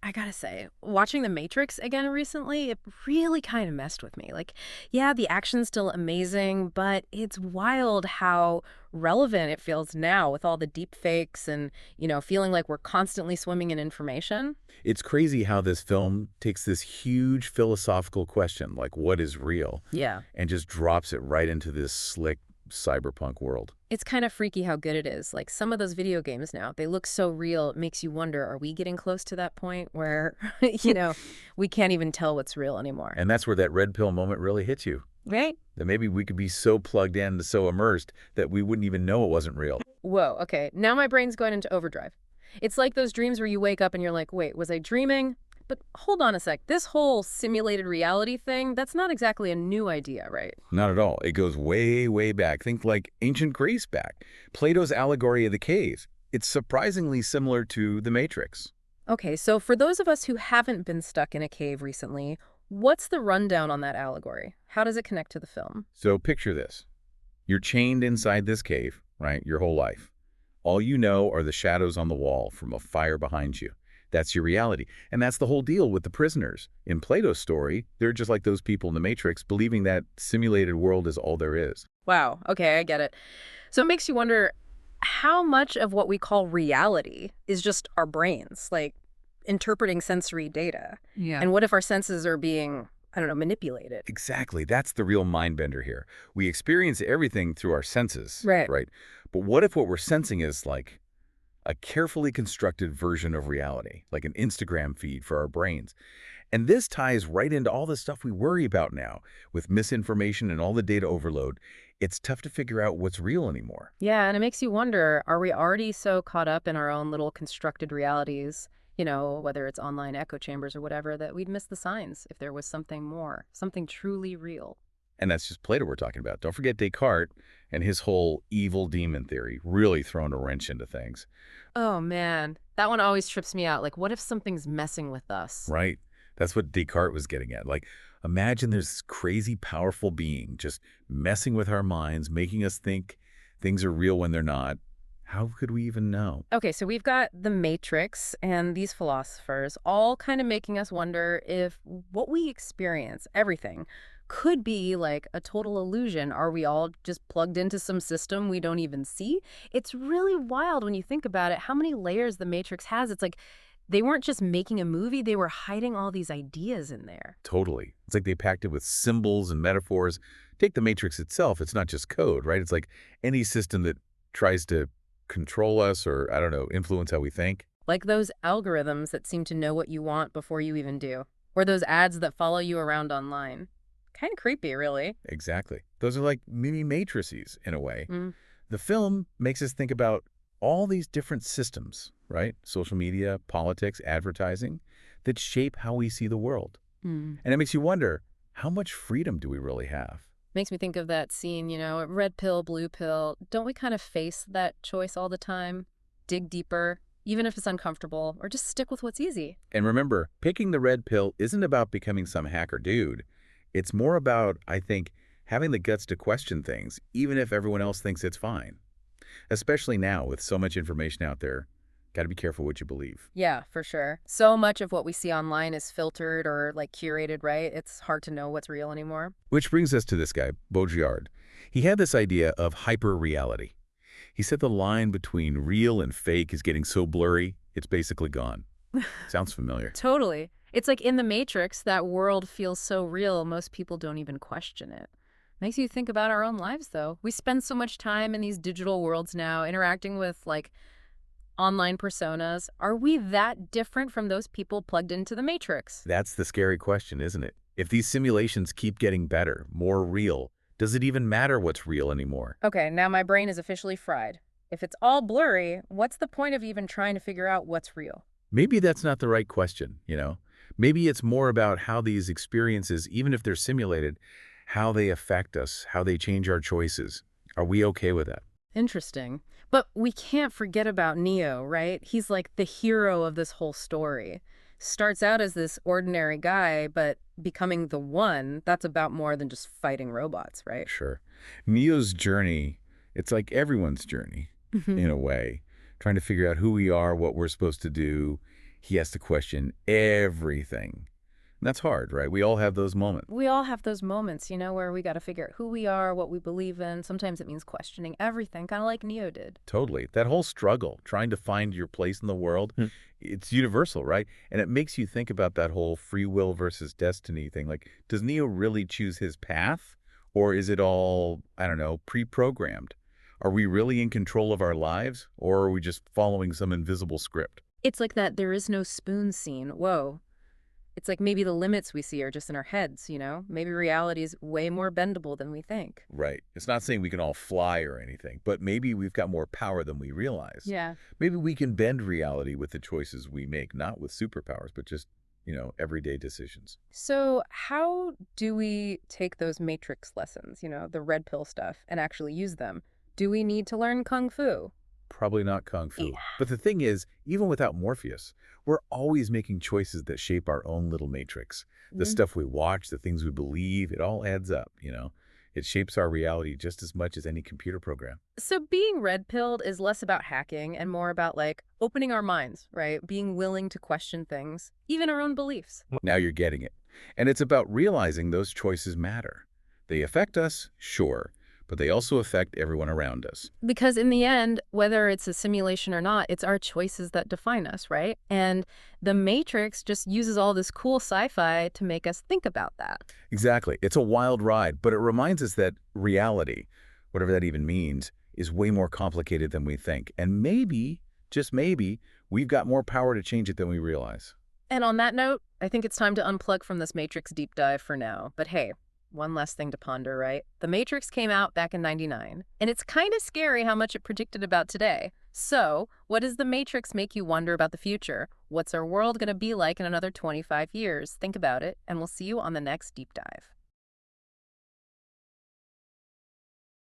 I gotta say, watching The Matrix again recently, it really kind of messed with me. Like, yeah, the action's still amazing, but it's wild how relevant it feels now with all the deep fakes and, feeling like we're constantly swimming in information. It's crazy how this film takes this huge philosophical question, like what is real, Yeah. and just drops it right into this slick cyberpunk world. It's kind of freaky how good it is. Like some of those video games now, they look so real, it makes you wonder, are we getting close to that point where, we can't even tell what's real anymore? And that's where that red pill moment really hits you. Right? That maybe we could be so plugged in, so immersed, that we wouldn't even know it wasn't real. Whoa, okay. Now my brain's going into overdrive. It's like those dreams where you wake up and you're like, wait, was I dreaming? But hold on a sec. This whole simulated reality thing, that's not exactly a new idea, right? Not at all. It goes way, way back. Think like ancient Greece back. Plato's allegory of the cave. It's surprisingly similar to The Matrix. Okay, so for those of us who haven't been stuck in a cave recently, what's the rundown on that allegory? How does it connect to the film? So picture this. You're chained inside this cave, right, your whole life. All you know are the shadows on the wall from a fire behind you. That's your reality. And that's the whole deal with the prisoners. In Plato's story, they're just like those people in the Matrix, believing that simulated world is all there is. Wow, okay, I get it. So it makes you wonder how much of what we call reality is just our brains, like interpreting sensory data. Yeah. And what if our senses are being, I don't know, manipulated? Exactly. That's the real mind bender here. We experience everything through our senses, Right. right? But what if what we're sensing is like a carefully constructed version of reality, like an Instagram feed for our brains? And this ties right into all the stuff we worry about now. With misinformation and all the data overload, it's tough to figure out what's real anymore. Yeah, and it makes you wonder, are we already so caught up in our own little constructed realities, whether it's online echo chambers or whatever, that we'd miss the signs if there was something more, something truly real? And that's just Plato we're talking about. Don't forget Descartes and his whole evil demon theory really thrown a wrench into things, Oh man, that one always trips me out. Like, what if something's messing with us? right? That's what Descartes was getting at. Like, imagine there's this crazy, powerful being just messing with our minds, making us think things are real when they're not. How could we even know? Okay, so we've got the Matrix and these philosophers all kind of making us wonder if what we experience, everything, could be like a total illusion. Are we all just plugged into some system we don't even see? It's really wild when you think about it, how many layers the Matrix has. It's like they weren't just making a movie, they were hiding all these ideas in there. Totally. It's like they packed it with symbols and metaphors. Take the Matrix itself. It's not just code, right? It's like any system that tries to control us or, I don't know, influence how we think. Like those algorithms that seem to know what you want before you even do, or those ads that follow you around online. Kind of creepy, really. Exactly. Those are like mini matrices in a way. Mm. The film makes us think about all these different systems, right? Social media, politics, advertising, that shape how we see the world. Mm. And it makes you wonder, how much freedom do we really have? Makes me think of that scene, red pill, blue pill. Don't we kind of face that choice all the time? Dig deeper, even if it's uncomfortable, or just stick with what's easy. And remember, picking the red pill isn't about becoming some hacker dude. It's more about, I think, having the guts to question things, even if everyone else thinks it's fine. Especially now, with so much information out there, got to be careful what you believe. Yeah, for sure. So much of what we see online is filtered or like curated, right? It's hard to know what's real anymore. Which brings us to this guy, Baudrillard. He had this idea of hyper-reality. He said the line between real and fake is getting so blurry, it's basically gone. Sounds familiar. Totally. It's like in The Matrix, that world feels so real, most people don't even question it. Makes you think about our own lives, though. We spend so much time in these digital worlds now, interacting with, like, online personas. Are we that different from those people plugged into The Matrix? That's the scary question, isn't it? If these simulations keep getting better, more real, does it even matter what's real anymore? Okay, now my brain is officially fried. If it's all blurry, what's the point of even trying to figure out what's real? Maybe that's not the right question, you know? Maybe it's more about how these experiences, even if they're simulated, how they affect us, how they change our choices. Are we okay with that? Interesting. But we can't forget about Neo, right? He's like the hero of this whole story. Starts out as this ordinary guy, but becoming the one, that's about more than just fighting robots, right? Sure. Neo's journey, it's like everyone's journey, in a way, trying to figure out who we are, what we're supposed to do. He has to question everything. And that's hard, right? We all have those moments. We all have those moments, where we got to figure out who we are, what we believe in. Sometimes it means questioning everything, kind of like Neo did. Totally. That whole struggle, trying to find your place in the world, it's universal, right? And it makes you think about that whole free will versus destiny thing. Like, does Neo really choose his path? Or is it all, I don't know, pre-programmed? Are we really in control of our lives? Or are we just following some invisible script? It's like that there is no spoon scene. Whoa. It's like maybe the limits we see are just in our heads. Maybe reality is way more bendable than we think. Right. It's not saying we can all fly or anything, but maybe we've got more power than we realize. Yeah. Maybe we can bend reality with the choices we make, not with superpowers, but just, everyday decisions. So how do we take those matrix lessons, the red pill stuff, and actually use them? Do we need to learn kung fu? Probably not kung fu. Yeah. But the thing is, even without Morpheus, we're always making choices that shape our own little matrix. The stuff we watch, the things we believe, it all adds up. It shapes our reality just as much as any computer program. So being red pilled is less about hacking and more about like opening our minds, right? Being willing to question things, even our own beliefs. Now you're getting it. And it's about realizing those choices matter. They affect us, sure, but they also affect everyone around us. Because in the end, whether it's a simulation or not, it's our choices that define us, right? And the Matrix just uses all this cool sci-fi to make us think about that. Exactly. It's a wild ride, but it reminds us that reality, whatever that even means, is way more complicated than we think. And maybe, just maybe, we've got more power to change it than we realize. And on that note, I think it's time to unplug from this Matrix deep dive for now. But hey, one last thing to ponder, right? The Matrix came out back in '99, and it's kind of scary how much it predicted about today. So, what does the Matrix make you wonder about the future? What's our world going to be like in another 25 years? Think about it, and we'll see you on the next deep dive.